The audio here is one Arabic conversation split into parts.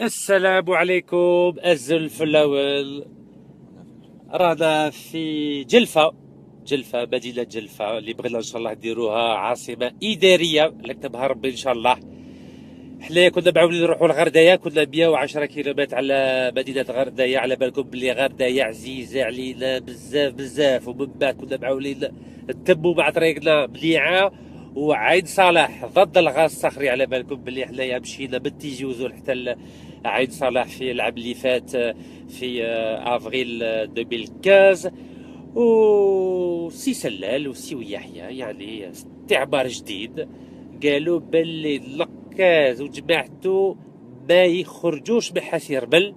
السلام عليكم. الزلف الأول رانا في جلفة مدينة جلفة اللي بغينا إن شاء الله نديروها عاصمة إدارية اللي كتبها ربي إن شاء الله. حنايا كنا معاولين نروحوا لغرداية، كنا 110 كيلومتر على مدينة غرداية. على بالكم بلي غرداية عزيزة علينا بزاف بزاف، ومن بعد كنا معاولين نتموا مع طريقنا مليعة وعين صالح ضد الغاز الصخري. على بالكم بلي حنايا مشينا من تيجي وزول حتى عين صالح في العام اللي فات في افريل 2015. وسي سلال وسي ويحيى يعني استعمار جديد، قالوا باللي العكاز وجماعته ما يخرجوش بحسيربل،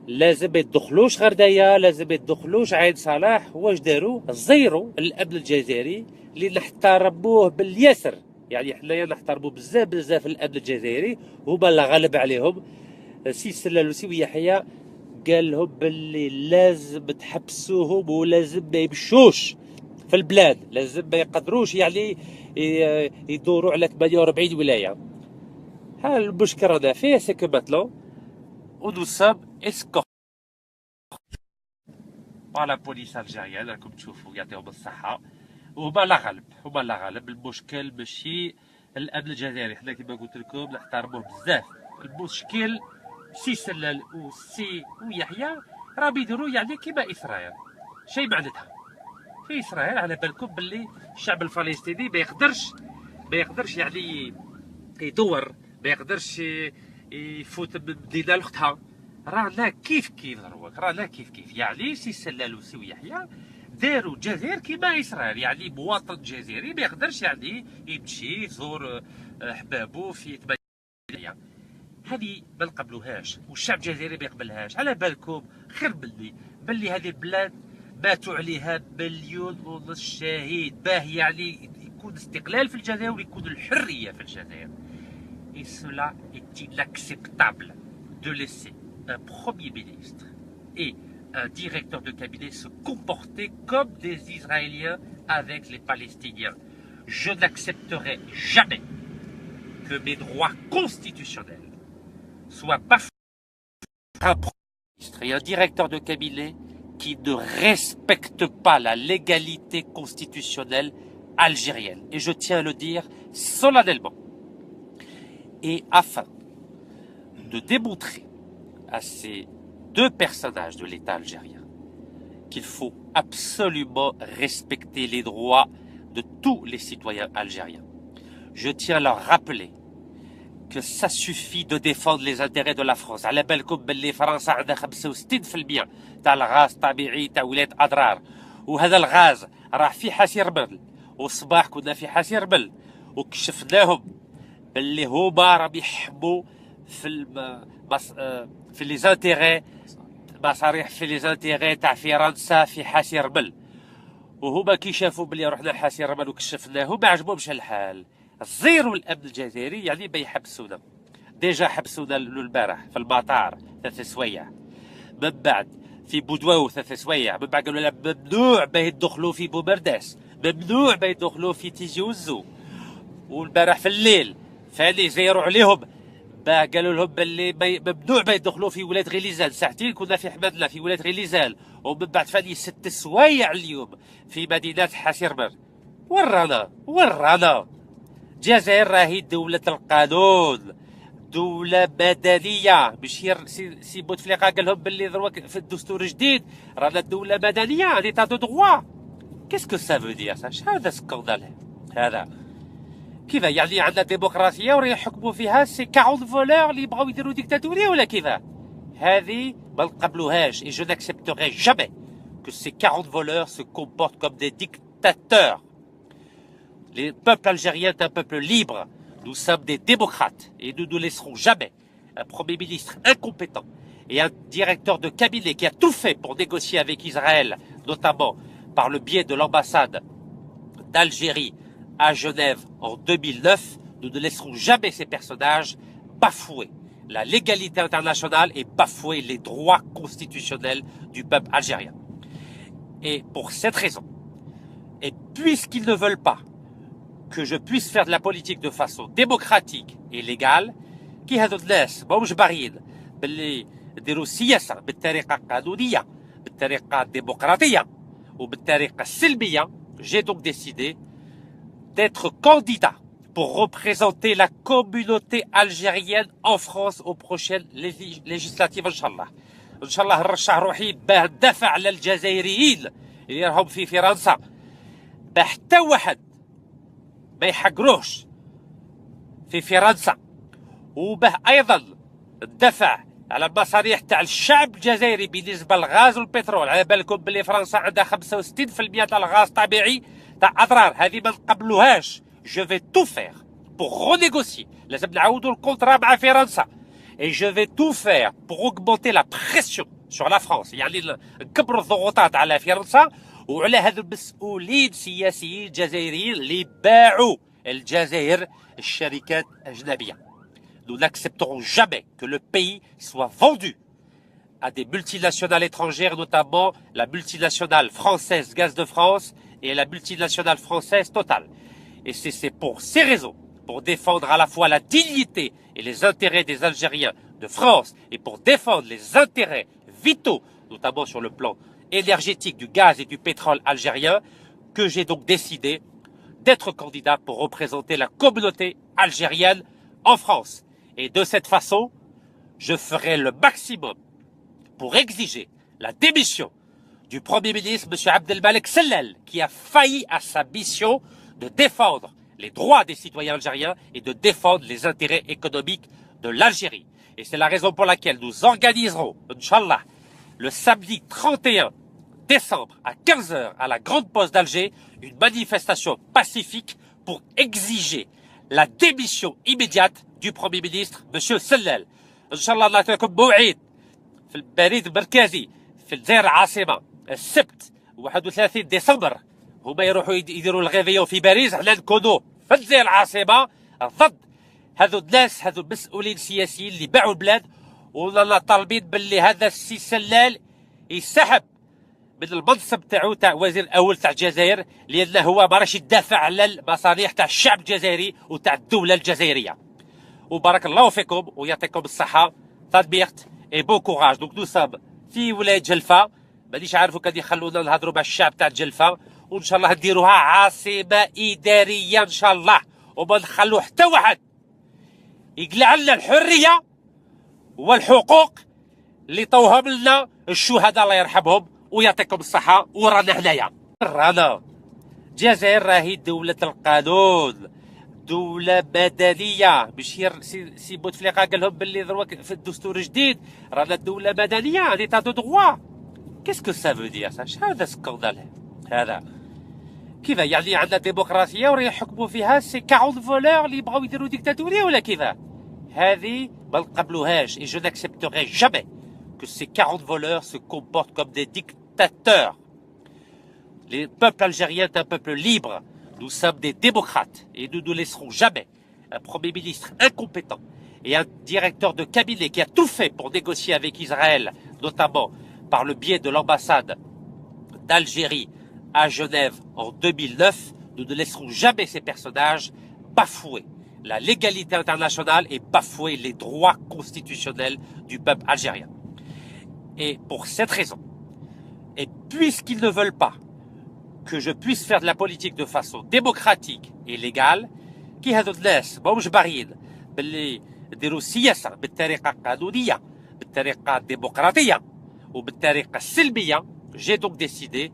لازم ما يدخلوش غردايه، لازم ما يدخلوش عين صلاح. واش داروا؟ زيروا الامن الجزائري اللي نحترموه باليسر، يعني حنايا نحترموا بزاف بزاف الامن الجزائري، هما اللي غالب عليهم. سي سلال وسي يحيى قال لهم باللي لازم تحبسوهم ولازم ما يمشوش في البلاد، لازم ما يقدروش يعني يدوروا على 48 ولايه. ها المشكل رانا فيه سي كو ماتلون ونو سوم اسكور على بوليس الجيريان. راكم تشوفوا يعطيهم الصحه، وهما لا غالب، هما لا غالب. المشكل ماشي الامن الجزائري، حنا كما قلت لكم نحترموه بزاف. المشكل سي سلال وسي ويحيى راه بيديروا يعني كيما اسرائيل. شي معناتها في اسرائيل على بالكم باللي الشعب الفلسطيني ما يقدرش يعني يدور، ما يقدرش يفوت من مدينه لاختها. رانا كيف كيف دروك، رانا كيف كيف. يعني سي سلال وسي ويحيى داروا الجزائر كيما اسرائيل، يعني مواطن جزائري ما يقدرش يعني يمشي يزور احبابه في ثمانية. هذه ما نقبلوهاش، والشعب الجزائري ما يقبلهاش. على بالكم خير باللي هذه البلاد ماتوا عليها مليون ونص شهيد، باه يعني يكون استقلال في الجزائر ويكون الحريه في الجزائر. Et cela est inacceptable de laisser un Premier ministre et un directeur de cabinet se comporter comme des Israéliens avec les Palestiniens. Je n'accepterai jamais que mes droits constitutionnels soient bafoués par un Premier ministre et un directeur de cabinet qui ne respectent pas la légalité constitutionnelle algérienne. Et je tiens à le dire solennellement. Et afin de démontrer à ces deux personnages de l'État algérien qu'il faut absolument respecter les droits de tous les citoyens algériens, je tiens à leur rappeler que ça suffit de défendre les intérêts de la France. على بالكم باللي فرنسا عندها 65% تاع الغاز الطبيعي تاع ولاية أضرار، وهذا الغاز راه في حسيربل، والصباح كنا في حسيربل وكشفناهم باللي هما راهم يحموا في لي زانتيغي مصاريح في لي زانتيغي تاع فرنسا في حسيربل. وهما كي شافوا بلي رحنا لحسيربل وكشفناه ما عجبهمش الحال، زيروا الامن الجزائري يعني ما يحبسونا. ديجا حبسونا البارح في المطار 3 سوايع، من بعد في بودواو 3 سوايع، من بعد قالوا لنا ممنوع ما يدخلوا في بومرداس، ممنوع ما يدخلوا في تيجي وزو. والبارح في الليل فاني زيروا عليهم، قالوا لهم باللي ممنوع ما يدخلوا في ولايه غليزان. ساعتين كنا في حمادنا في ولايه غليزان، ومن بعد فاني 6 سوايع اليوم في مدينه حسيربر. ورانا الجزائر راهي دولة القانون، دولة مدنية. ماشي سي بوتفليقة قال لهم باللي دروك في الدستور الجديد رانا دولة مدنية، ليتا دو دغوا. كيسكو سا فو دير سا؟ هذا سكوندال هذا. كيف يعني عندنا ديمقراطيه وراه يحكموا فيها سي 40 فولور اللي يبغاو يديروا ديكتاتوريه ولا كيف؟ هذه ما نقبلوهاش. اي جو ناكسبتوري جامي كو سي 40 فولور سو كومبورت كوم دي ديكتاتور. Le peuple algérien est un peuple libre. Nous sommes des démocrates et nous ne laisserons jamais un Premier ministre incompétent et un directeur de cabinet qui a tout fait pour négocier avec Israël, notamment par le biais de l'ambassade d'Algérie à Genève en 2009. Nous ne laisserons jamais ces personnages bafouer la légalité internationale et bafouer les droits constitutionnels du peuple algérien. Et pour cette raison, et puisqu'ils ne veulent pas que je puisse faire de la politique de façon démocratique et légale, كي هذو الناس ماهمش باغيين باللي يديروا السياسه بالطريقه القانونيه بالطريقه الديمقراطيه وبالطريقه السلميه. J'ai donc décidé d'être candidat pour représenter la communauté algérienne en France aux prochaines législatives ان شاء الله. ان شاء الله نرشح روحي باه ندافع على الجزائريين اللي راهم في فرنسا، باه حتى واحد ما يحقروش في فرنسا، وباه ايضا ندافع على المصالح تاع الشعب الجزائري بالنسبه للغاز والبترول. على بالكم بلي فرنسا عندها 65% تاع الغاز الطبيعي تاع اضرار، هذه ما نقبلوهاش. جو في تو فير بور رونيغوسي، لازم نعاودوا الكونترا مع فرنسا. اي جو في تو فير بور اوغمونتي لا بريسيون سور لا فرانس، يعني نكبروا الضغوطات على فرنسا وعلى هذو المسؤولين السياسيين الجزائريين اللي باعوا الجزائر الشركات اجنبيه. Nous n'accepterons jamais que le pays soit vendu à des multinationales étrangères, notamment la multinationale française Gaz de France et la multinationale française Total. Et c'est pour ces raisons, pour défendre à la fois la dignité et les intérêts des Algériens de France et pour défendre les intérêts vitaux, notamment sur le plan énergétique du gaz et du pétrole algérien, que j'ai donc décidé d'être candidat pour représenter la communauté algérienne en France. Et de cette façon, je ferai le maximum pour exiger la démission du Premier ministre, M. Abdelmalek Sellel, qui a failli à sa mission de défendre les droits des citoyens algériens et de défendre les intérêts économiques de l'Algérie. Et c'est la raison pour laquelle nous organiserons, Inch'Allah, le samedi 31 décembre à 15 h à la Grande Poste d'Alger, une manifestation pacifique pour exiger la démission immédiate du Premier ministre, M. Sellel. Inch'Allah نعطيكم موعد في البريد المركزي في الجزائر العاصمة السبت 31 ديسمبر. هما يروحوا يديروا الغيفيون في باريس، حنا نكونوا في الجزائر العاصمة ضد هذو الناس، هذو المسؤولين السياسيين اللي باعوا البلاد. ورانا طالبين باللي هذا السي سلال يسحب من المنصب تاعو تاع وزير الاول تاع الجزائر، لانه هو ما راهش يدافع على المصالح تاع الشعب الجزائري وتاع الدولة الجزائرية. وبارك الله فيكم ويعطيكم الصحة. تادبيرت اي بون كوراج. دونك نو سام في ولاية جلفة، مانيش عارف كان يخلونا نهضروا مع الشعب تاع جلفة، وان شاء الله نديروها عاصمة إدارية ان شاء الله، وما نخلو حتى واحد يقلع لنا الحرية والحقوق اللي طوهم لنا الشهداء الله يرحمهم ويعطيكم الصحة. ورانا هنايا، رانا الجزائر راهي دولة القانون، دولة مدنية. ماشي سي بوتفليقة قال لهم باللي دروك في الدستور الجديد رانا دولة مدنية، ليتا دو دغوا. كيسكو سا فو دير سا؟ هذا سكوندال هذا؟ كيف يعني عندنا ديمقراطية وراه يحكموا فيها سي 40 فولور اللي يبغاو يديروا ديكتاتورية ولا كيف؟ هذه ما نقبلوهاش. et je n'accepterai jamais que ces 40 voleurs se comportent comme des dictateurs. Le peuple algérien est un peuple libre. Nous sommes des démocrates et nous ne laisserons jamais un Premier ministre incompétent et un directeur de cabinet qui a tout fait pour négocier avec Israël, notamment par le biais de l'ambassade d'Algérie à Genève en 2009. Nous ne laisserons jamais ces personnages bafouer la légalité internationale et bafouer les droits constitutionnels du peuple algérien. Et pour cette raison, et puisqu'ils ne veulent pas que je puisse faire de la politique de façon démocratique et légale, كي هذو الناس ماهمش باغيين باللي يديروا السياسه بالطريقه القانونيه بالطريقه الديمقراطيه وبالطريقه السلميه. J'ai donc décidé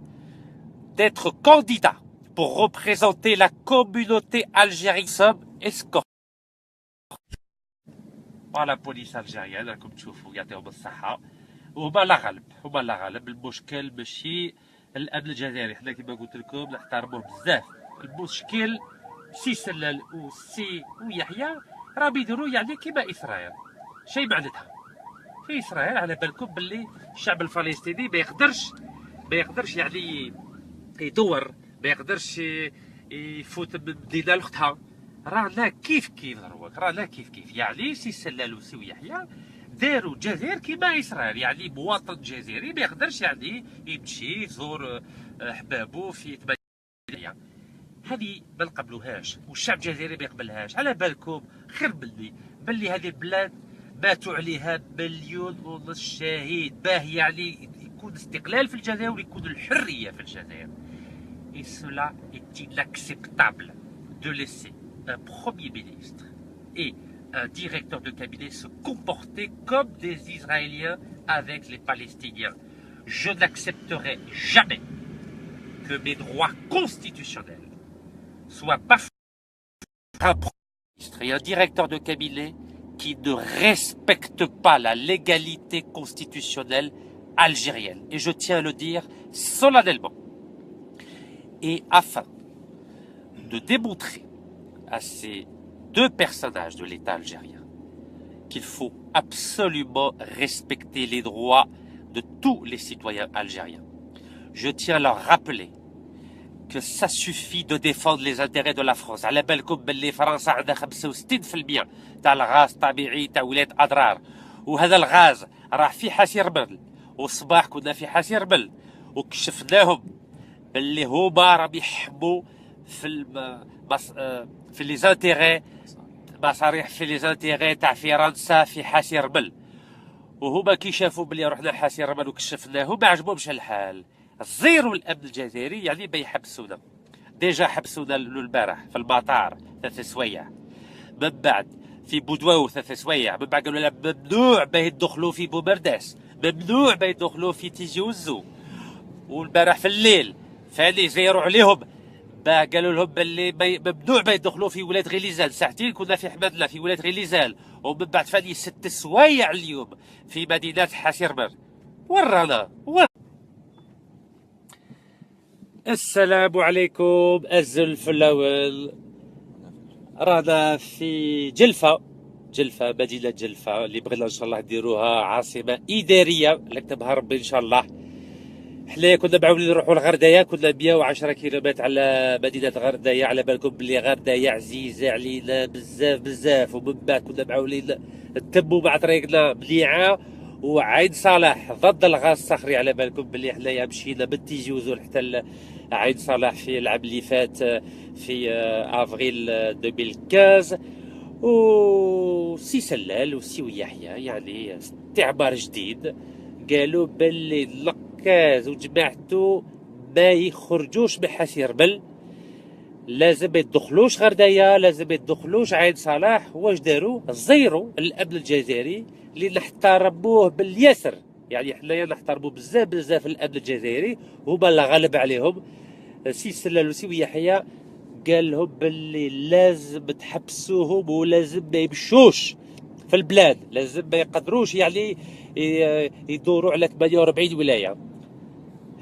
d'être candidat pour représenter la communauté algérienne escorte. La police algérienne راكم تشوفوا يعطيهم الصحة، وهما لا غالب، هما لا غالب. المشكل ماشي الأمن الجزائري، حنا كيما قلت لكم نحترموه بزاف. المشكل سي سلال وسي ويحيى راهم يديروا يعني كيما إسرائيل. شي معناتها في إسرائيل على بالكم باللي الشعب الفلسطيني ما يقدرش يعني يدور، ما يقدرش يفوت من مدينة لأختها. رانا كيف دروك، رانا كيف يعني سي سلال وسي ويحيى داروا الجزائر كيما اسرائيل، يعني مواطن جزائري ما يقدرش يعني يمشي يزور احبابه في هذه ما نقبلوهاش، والشعب الجزائري ما يقبلهاش. على بالكم خير مني باللي هذه البلاد ماتوا عليها مليون ونص شهيد، باه يعني يكون استقلال في الجزائر ويكون الحريه في الجزائر. Et cela est inacceptable de laisser un Premier ministre et un directeur de cabinet se comporter comme des Israéliens avec les Palestiniens. Je n'accepterai jamais que mes droits constitutionnels soient bafoués par un Premier ministre et un directeur de cabinet qui ne respecte pas la légalité constitutionnelle algérienne. Et je tiens à le dire solennellement. Et afin de démontrer à ces deux personnages de l'État algérien qu'il faut absolument respecter les droits de tous les citoyens algériens, je tiens à leur rappeler que ça suffit de défendre les intérêts de la France. على بالكم باللي فرنسا عندها 65% تاع الغاز الطبيعي تاع ولاية أضرار، وهذا الغاز راه في حسير بل، والصباح كنا في حسير بل وكشفناهم باللي هما راهم يحموا في لي زانتيغي مصاريح في لي زانتيغي تاع فرنسا في حسير بل، وهما كي شافوا بلي رحنا حسير بل وكشفناهم ما عجبهمش الحال. زيروا الامن الجزائري يعني بيحبسونا. ديجا حبسونا البارح في المطار 3 سوايع، من بعد في بودواو 3 سوايع، من بعد قالوا لنا ممنوع باه يدخلوا في بومرداس، ممنوع باه يدخلوا في تيجي وزو. والبارح في الليل فاني زيروا عليهم قالوا لهم باللي ممنوع باه يدخلوا في ولايه غليزان. ساعتين كنا في حمدنا في ولايه غليزان، ومن بعد فاني 6 سوايع اليوم في مدينه حسيرمر. ورانا السلام عليكم. الزلف الاول رانا في جلفه، مدينه جلفه اللي بغينا ان شاء الله نديروها عاصمه اداريه اللي كتبها ربي ان شاء الله. حنايا كنا معاولين نروحوا لغردايه، كنا 110 كيلومتر على مدينه غردايه. على بالكم بلي غردايه عزيزه علينا بزاف ومن بعد كنا معاولين نتموا مع طريقنا مليعه. وعين صالح ضد الغاز الصخري، على بالكم بلي حنايا مشينا من تيجي وزول حتى عين صالح في العام اللي فات في افريل 2015. وسي سلال وسي ويحيى يعني استعمار جديد قالوا باللي لقاز وجماعته ما يخرجوش من حسير بل، لازم ما يدخلوش غردايه، لازم ما يدخلوش عين صلاح. واش داروا؟ زيروا الامن الجزائري اللي نحترموه باليسر، يعني حنايا نحترموا بزاف الامن الجزائري، هما اللي غالب عليهم. سي سلال وسي ويحيى قال لهم باللي لازم تحبسوهم ولازم ما يمشوش في البلاد، لازم ما يقدروش يعني يدوروا على 48 ولايه.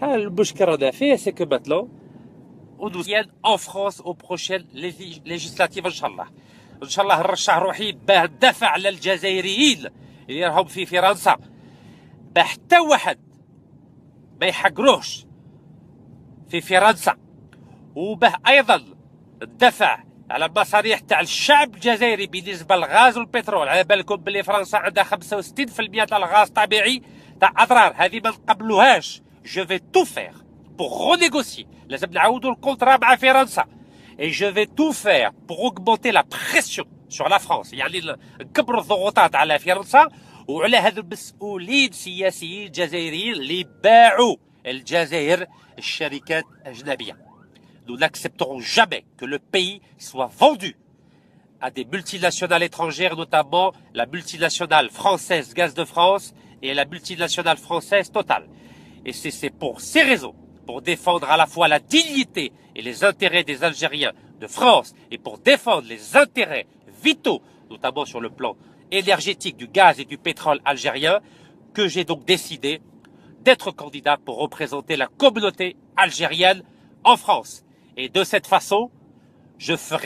ها المشكل رانا فيه سي كو ماتلون on nous vient en France aux prochaines législatives ان شاء الله نرشح روحي باه ندافع على الجزائريين اللي راهم في فرنسا، باه حتى واحد ما يحقروش في فرنسا، وباه ايضا ندافع على المصالح تاع الشعب الجزائري بالنسبه للغاز والبترول. على بالكم بلي فرنسا عندها 65% تاع الغاز الطبيعي تاع اضرار، هذه ما نقبلوهاش. جو في تو فير بور رونيغوسي، لازم نعاودوا الكونترا مع فرنسا. اي جو في تو فير بور اوغمونتي لا بريسيون سور لا فرانس، يعني نكبروا الضغوطات على فرنسا وعلى هذو المسؤولين السياسيين الجزائريين اللي باعوا الجزائر الشركات اجنبيه. Nous n'accepterons jamais que le pays soit vendu à des multinationales étrangères, notamment la multinationale française Gaz de France et la multinationale française Total. Et c'est pour ces raisons, pour défendre à la fois la dignité et les intérêts des Algériens de France et pour défendre les intérêts vitaux, notamment sur le plan énergétique du gaz et du pétrole algérien, que j'ai donc décidé d'être candidat pour représenter la communauté algérienne en France. Et de cette façon, je ferai